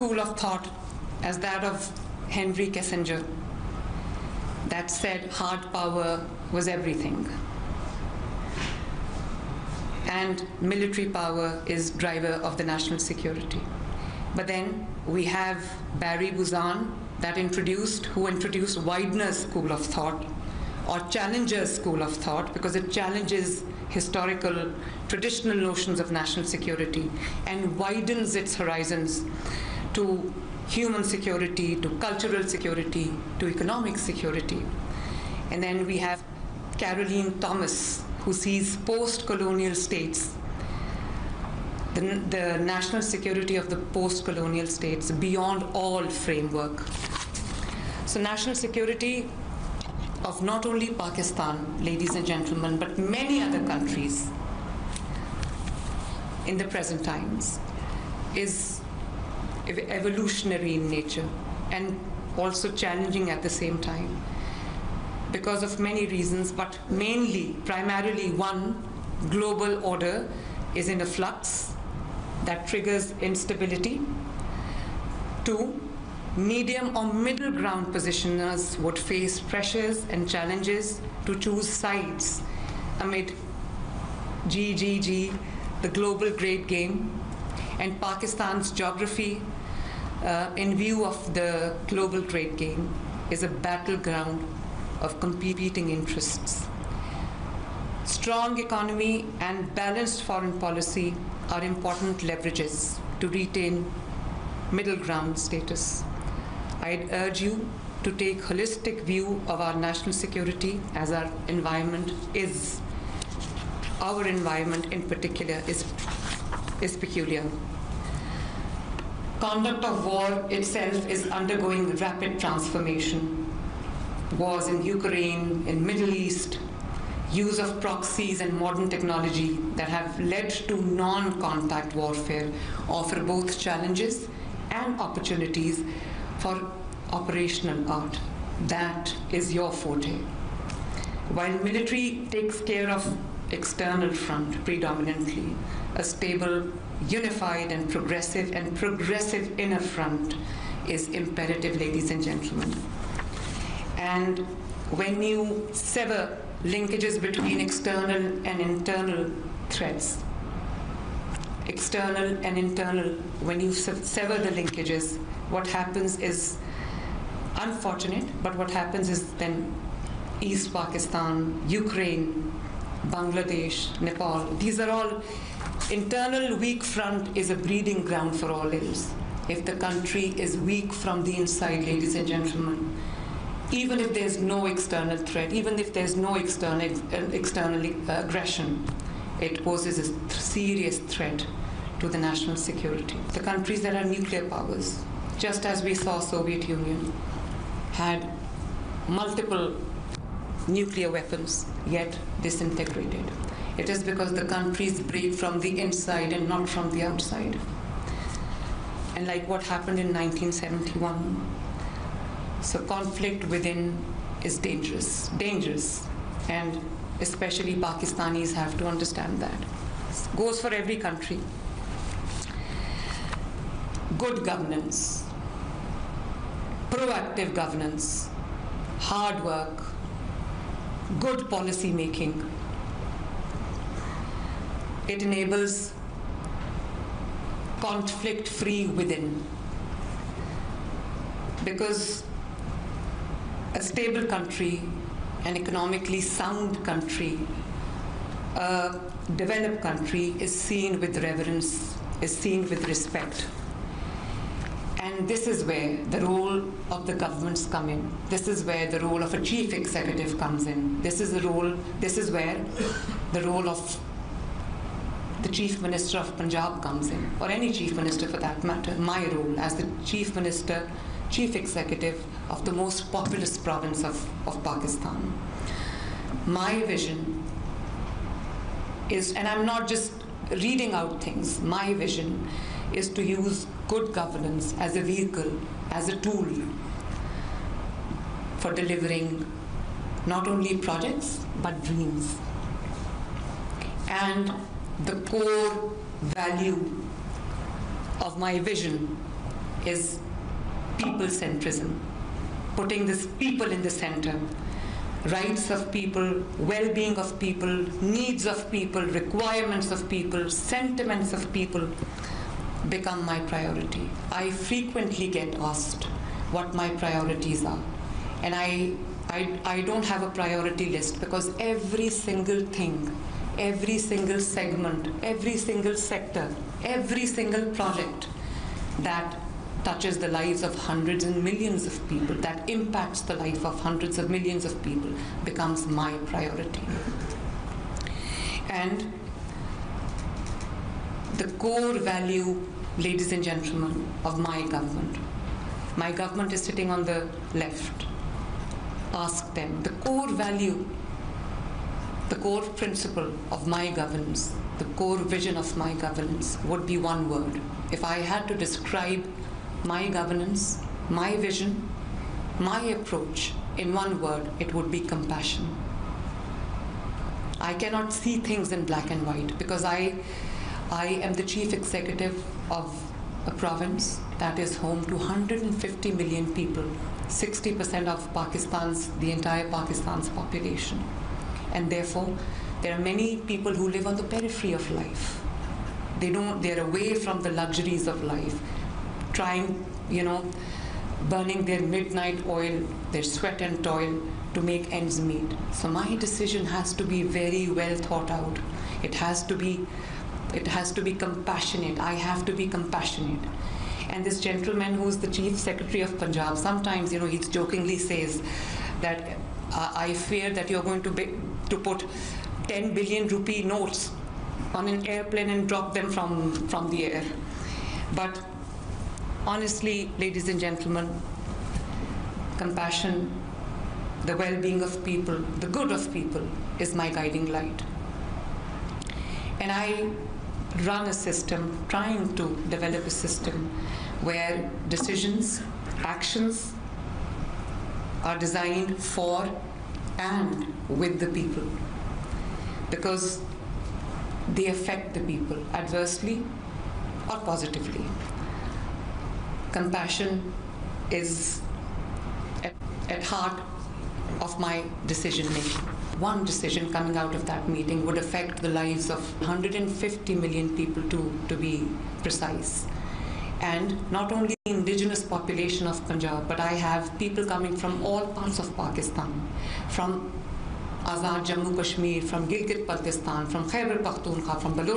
school of thought as that of Henry Kissinger that said hard power was everything and military power is driver of the national security. But then we have Barry Buzan who introduced Widener's school of thought, or Challenger's school of thought, because it challenges historical, traditional notions of national security and widens its horizons to human security, to cultural security, to economic security. And then we have Caroline Thomas, who sees post-colonial states, the national security of the post-colonial states beyond all framework. So national security of not only Pakistan, ladies and gentlemen, but many other countries in the present times is evolutionary in nature and also challenging at the same time because of many reasons, but primarily one, global order is in a flux that triggers instability. Two, medium or middle ground positioners would face pressures and challenges to choose sides amid the global great game, and Pakistan's geography in view of the global great game is a battleground of competing interests. Strong economy and balanced foreign policy are important leverages to retain middle ground status. I'd urge you to take a holistic view of our national security as our environment in particular is peculiar. Conduct of war itself is undergoing rapid transformation. Wars in Ukraine, in Middle East, use of proxies and modern technology that have led to non-contact warfare offer both challenges and opportunities for operational art. That is your forte. While military takes care of external front predominantly, a stable, unified and progressive inner front is imperative, ladies and gentlemen. And when you sever linkages between external and internal threats, when you sever the linkages, what happens is unfortunate, but what happens is then East Pakistan, Ukraine, Bangladesh, Nepal, these are all internal weak front is a breeding ground for all ills. If the country is weak from the inside, ladies and gentlemen, even if there's no external threat, even if there's no external aggression, it poses a serious threat to the national security. The countries that are nuclear powers, just as we saw Soviet Union, had multiple nuclear weapons, yet disintegrated. It is because the countries break from the inside and not from the outside. And like what happened in 1971, so conflict within is dangerous, and especially Pakistanis have to understand that. It goes for every country. Good governance, proactive governance, hard work, good policy making. It enables conflict-free within, because a stable country, an economically sound country, a developed country is seen with reverence, is seen with respect. And this is where the role of the governments come in. This is where the role of a chief executive comes in. This is where the role of the Chief Minister of Punjab comes in, or any Chief Minister for that matter. My role as the Chief Minister, Chief Executive of the most populous province of Pakistan. My vision is, and I'm not just reading out things, my vision is to use good governance as a vehicle, as a tool for delivering not only projects, but dreams. And the core value of my vision is people-centrism, putting this people in the center. Rights of people, well-being of people, needs of people, requirements of people, sentiments of people become my priority. I frequently get asked what my priorities are. And I don't have a priority list, because every single thing, every single segment, every single sector, every single project that touches the lives of hundreds and millions of people, that impacts the life of hundreds of millions of people, becomes my priority. And the core value, ladies and gentlemen, of my government is sitting on the left. Ask them. The core value, the core principle of my governance, the core vision of my governance would be one word. If I had to describe my governance, my vision, my approach in one word, it would be compassion. I cannot see things in black and white, because I am the chief executive of a province that is home to 150 million people, 60% of the entire Pakistan's population. And therefore, there are many people who live on the periphery of life. They're away from the luxuries of life, trying, burning their midnight oil, their sweat and toil to make ends meet. So my decision has to be very well thought out. It has to be compassionate. I have to be compassionate. And this gentleman who's the Chief Secretary of Punjab, sometimes, he jokingly says that I fear that you're going to put 10 billion rupee notes on an airplane and drop them from the air. But honestly, ladies and gentlemen, compassion, the well-being of people, the good of people is my guiding light. And I run a system, trying to develop a system where decisions, actions are designed for and with the people, because they affect the people adversely or positively. Compassion is at heart of my decision making. One decision coming out of that meeting would affect the lives of 150 million people, to be precise. And not only the indigenous population of Punjab, but I have people coming from all parts of Pakistan, from Azad Jammu Kashmir, from Gilgit Baltistan, from Khyber Pakhtunkhwa, from Balochistan.